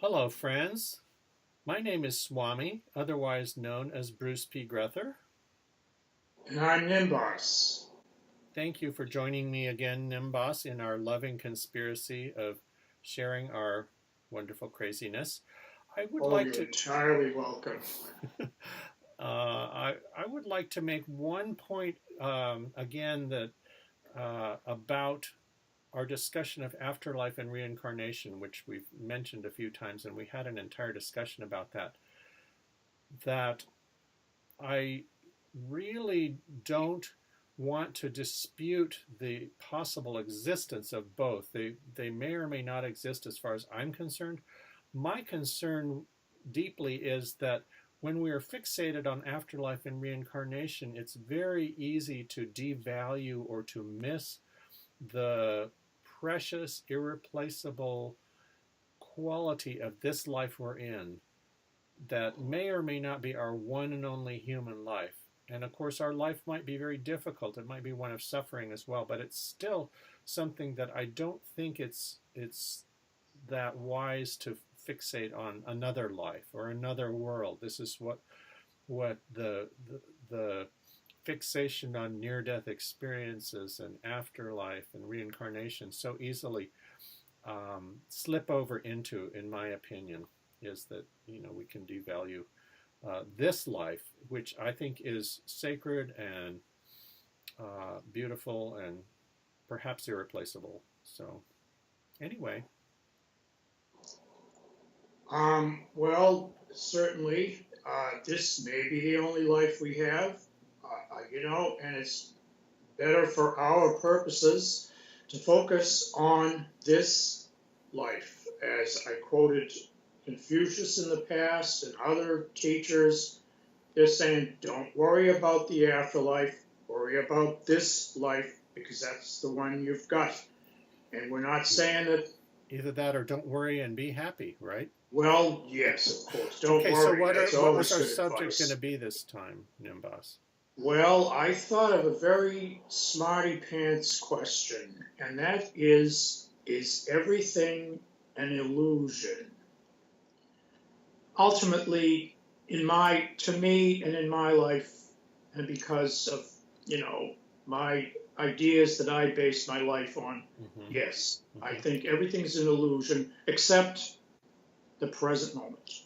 Hello, friends. My name is Swami, otherwise known as Bruce P. Grether. And I'm Nimbas. Thank you for joining me again, Nimbas, in our loving conspiracy of sharing our wonderful craziness. I would Oh, like you're to entirely welcome. I would like to make one point again that about our discussion of afterlife and reincarnation, which we've mentioned a few times, and we had an entire discussion about that. That I really don't want to dispute the possible existence of both. They may or may not exist as far as I'm concerned. My concern deeply is that when we are fixated on afterlife and reincarnation, it's very easy to devalue or to miss the precious, irreplaceable quality of this life we're in that may or may not be our one and only human life. And of course, our life might be very difficult. It might be one of suffering as well, but it's still something that I don't think it's that wise to fixate on another life or another world. This is what the fixation on near-death experiences and afterlife and reincarnation so easily slip over into, in my opinion, is that we can devalue this life, which I think is sacred and beautiful and perhaps irreplaceable. So anyway, Certainly, this may be the only life we have, and it's better for our purposes to focus on this life. As I quoted Confucius in the past and other teachers, they're saying, don't worry about the afterlife, worry about this life because that's the one you've got. And we're not saying that. either that or don't worry and be happy, right? Well, yes, of course. Don't Okay, so worry. That's what was always our good subject going to advice. be this time, Nimbas? Well, I thought of a very smarty pants question, and that is everything an illusion? Ultimately, to me and in my life, and because of, my ideas that I base my life on, Mm-hmm, yes, I mm-hmm. think everything's an illusion except the present moment.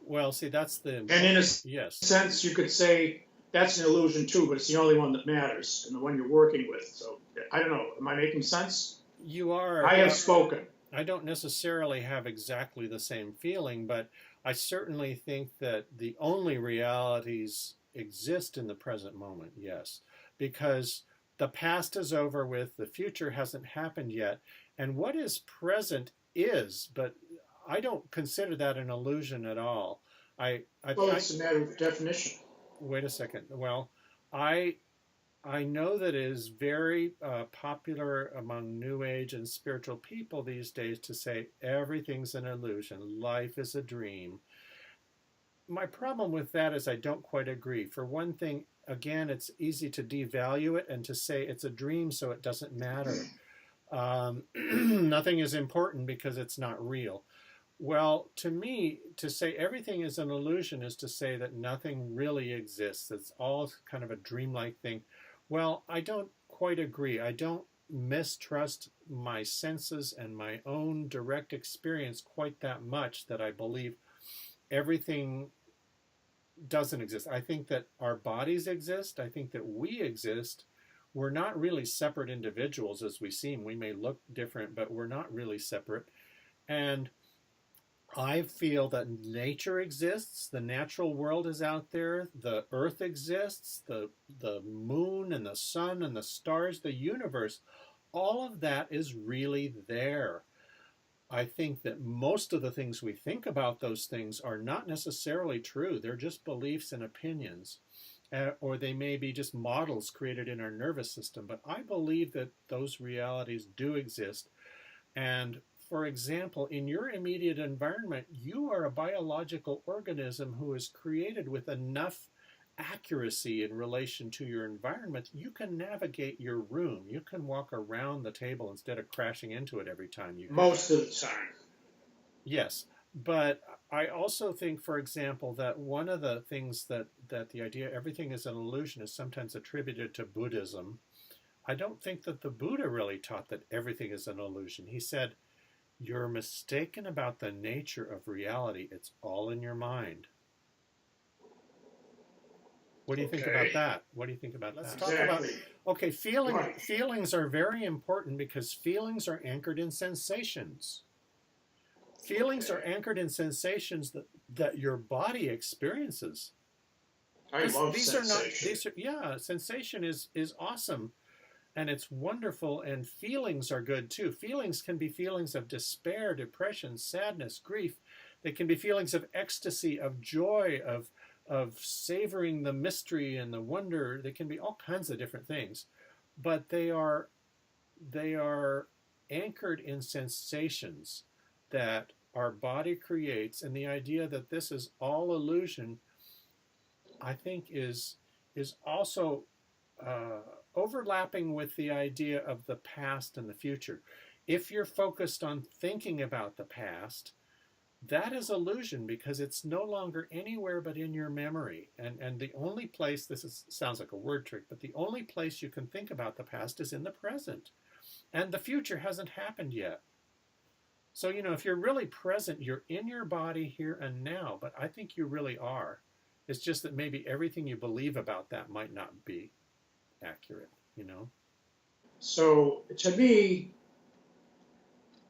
Well, see, that's the And in a important. Yes, sense, you could say that's an illusion too, but it's the only one that matters and the one you're working with. So I don't know. Am I making sense? you are. I have spoken. I don't necessarily have exactly the same feeling, but I certainly think that the only realities exist in the present moment, yes, because the past is over with, the future hasn't happened yet, and what is present is, but I don't consider that an illusion at all. Well, it's a matter of definition. Wait a second. Well, I I know that it is very popular among New Age and spiritual people these days to say everything's an illusion, life is a dream. My problem with that is I don't quite agree. For one thing, again, it's easy to devalue it and to say it's a dream, so it doesn't matter. Nothing is important because it's not real. Well, to me, to say everything is an illusion is to say that nothing really exists. It's all kind of a dreamlike thing. Well, I don't quite agree. I don't mistrust my senses and my own direct experience quite that much that I believe everything doesn't exist. I think that our bodies exist. I think that we exist. We're not really separate individuals as we seem. We may look different, but we're not really separate. And I feel that nature exists, the natural world is out there, the earth exists, the moon and the sun and the stars, the universe, all of that is really there. I think that most of the things we think about those things are not necessarily true. They're just beliefs and opinions, or they may be just models created in our nervous system. But I believe that those realities do exist, and for example, in your immediate environment, you are a biological organism who is created with enough accuracy in relation to your environment. You can navigate your room. You can walk around the table instead of crashing into it every time you go. Most of the time. Yes, But I also think, for example, that one of the things that the idea everything is an illusion is sometimes attributed to Buddhism. I don't think that the Buddha really taught that everything is an illusion. He said, "You're mistaken about the nature of reality. It's all in your mind." What do you think about Okay. that? What do you think about Let's Exactly. talk about okay, Right. feelings are very important because feelings are anchored in sensations. Feelings are Okay. anchored in sensations that your body experiences. I love These are not sensation. these are yeah, sensation is awesome and it's wonderful, and feelings are good too. Feelings can be feelings of despair, depression, sadness, grief. They can be feelings of ecstasy, of joy, of savoring the mystery and the wonder. They can be all kinds of different things, but they are anchored in sensations that our body creates, and the idea that this is all illusion, I think, is also uh, overlapping with the idea of the past and the future. If you're focused on thinking about the past, that is illusion because it's no longer anywhere but in your memory. And the only place, sounds like a word trick, but the only place you can think about the past is in the present. And the future hasn't happened yet. So, if you're really present, you're in your body here and now, but I think you really are. It's just that maybe everything you believe about that might not be accurate. So to me,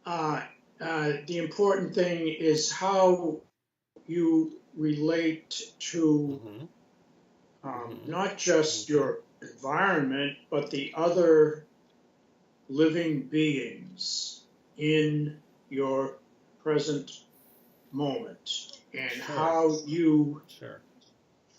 the important thing is how you relate to Mm-hmm. Mm-hmm. not just Mm-hmm. your environment, but the other living beings in your present moment, and Sure. how you Sure.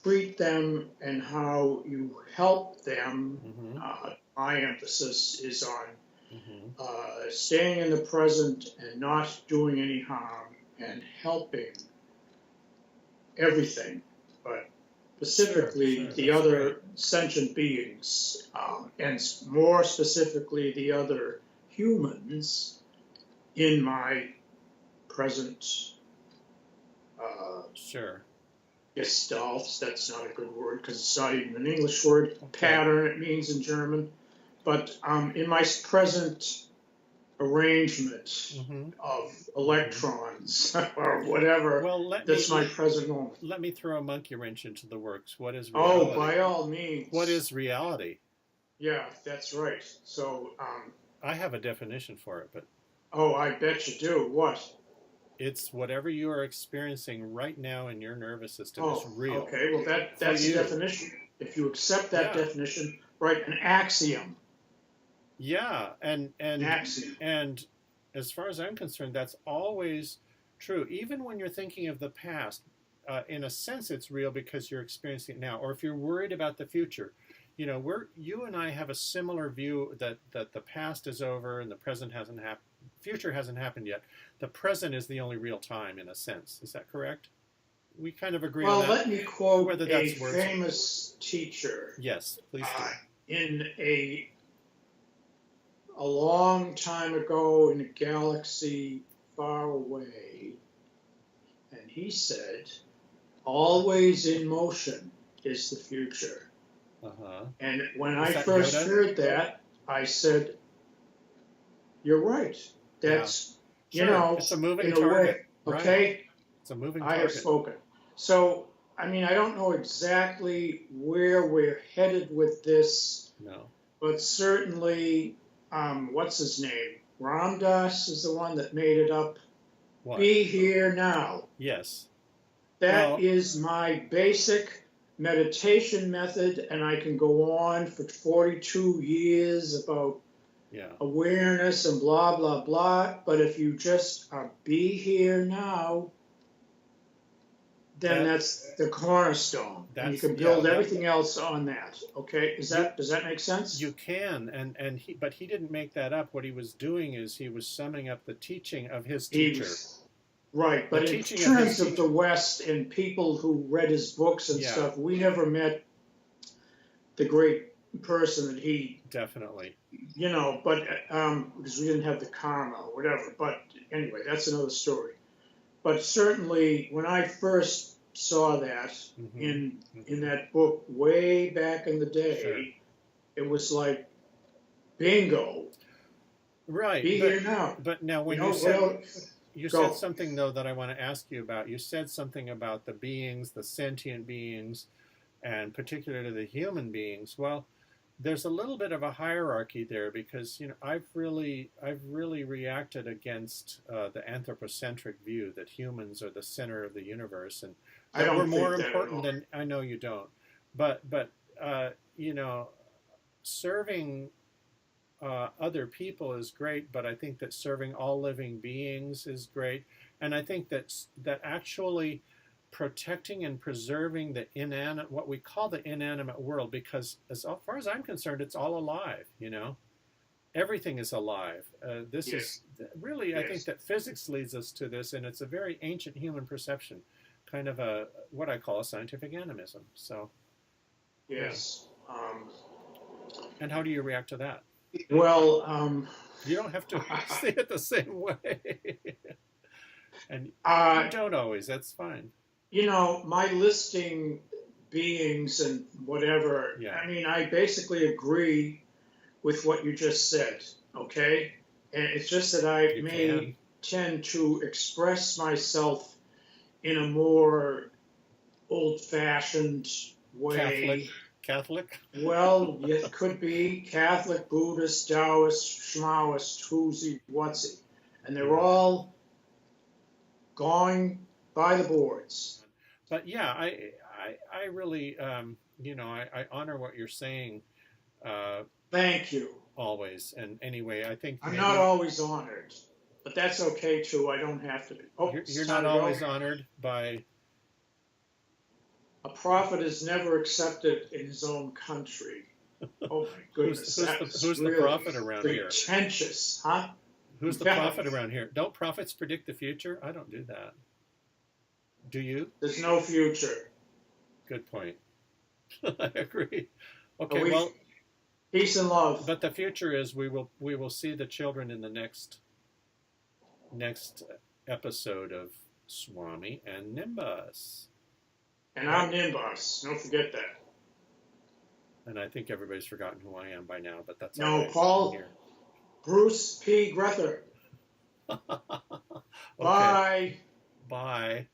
treat them and how you help them. Mm-hmm. My emphasis is on Mm-hmm. staying in the present and not doing any harm and helping everything, but Sure. specifically Sure. the That's great. other sentient beings, and more specifically the other humans in my present uh, Sure. Gestalt. That's not a good word because it's not even an English word. Okay. Pattern, it means in German. But in my present arrangement Mm-hmm. of Mm-hmm. electrons or whatever, Well, let me that's my let, present moment. let me throw a monkey wrench into the works. What is Oh, reality? by all What means. is reality? Yeah, that's right. So, I have a definition for it, but oh, I bet you do. What? it's whatever you are experiencing right now in your nervous system is Oh, real okay. Well, for that's a you. definition. If you accept that Yeah. definition, right? An axiom. Yeah, and An and axiom. and as far as I'm concerned, that's always true. Even when you're thinking of the past, in a sense, it's real because you're experiencing it now. Or if you're worried about the future, you and I have a similar view that the past is over and the present hasn't happened, future hasn't happened yet. The present is the only real time, in a sense. Is that correct? We kind of agree on Well, that. let me quote Whether a that's words. famous teacher Yes, please do. in a long time ago in a galaxy far away, and he said, "Always in motion is the future." Uh huh. And when Is I that first Yoda? heard that, I said, "You're right. Yeah. That's, Sure. It's a moving in a target, way, right? okay, It's a moving I have target. spoken." So, I mean, I don't know exactly where we're headed with this, No. but certainly, what's his name? Ramdas is the one that made it up. What? Be here now. Yes. That Well, is my basic meditation method, and I can go on for 42 years about yeah. awareness and blah, blah, blah. But if you just be here now, then That that's the cornerstone, and you that's can yeah, build that everything else on that. Okay, you does that make you sense? can, and he didn't make that up. What he was doing is he was summing up the teaching of his He teacher. was right, The but in teaching of his terms of the teacher. West and people who read his books and Yeah, stuff, we never met the great person that he, definitely. but because we didn't have the karma or whatever. But anyway, that's another story. but certainly when I first saw that in that book way back in the day, Sure. it was like bingo. Right. Be here now. But now when You know, you said well, you go. said something though that I want to ask you about. You said something about the beings, the sentient beings, and particularly the human beings. Well, there's a little bit of a hierarchy there because I've really reacted against the anthropocentric view that humans are the center of the universe and I that we're don't more think that at important all. than I know you don't, but you know, serving other people is great, but I think that serving all living beings is great, and I think that actually protecting and preserving the inanimate, what we call the inanimate world, because as far as I'm concerned, it's all alive. You know, everything is alive. This is Yes. really, I think Yes. that physics leads us to this, and it's a very ancient human perception, kind of a what I call a scientific animism. So, yeah. Yes. And how do you react to that? Well, You don't have to see it the same way. And you uh, don't always. That's fine. you know, my listing beings and whatever, Yeah, I mean, I basically agree with what you just said, okay? And it's just that I you can. may tend to express myself in a more old fashioned Catholic. way. Catholic. Well, it could be Catholic, Buddhist, Taoist, Schmaoist, whoosy, whatsy. And they're Yeah. all going by the boards. But yeah, I really, I honor what you're saying Thank you. always. And anyway, I think I'm not maybe always honored, but that's okay too. I don't have to be. Oh, you're, it's you're time not to go. always honored by. A prophet is never accepted in his own country. Oh my goodness, Who's the really prophet around here? pretentious, huh? Who's the prophet around here? Don't prophets predict the future? I don't do that. Do you? There's no future. Good point. I agree. But Okay, well, peace and love. but the future is we will see the children in the next episode of Swami and Nimbas. And I'm Nimbas. Don't forget that. And I think everybody's forgotten who I am by now, but that's No, all right. Paul- I'm here. Bruce P. Grether. Okay, Bye. bye.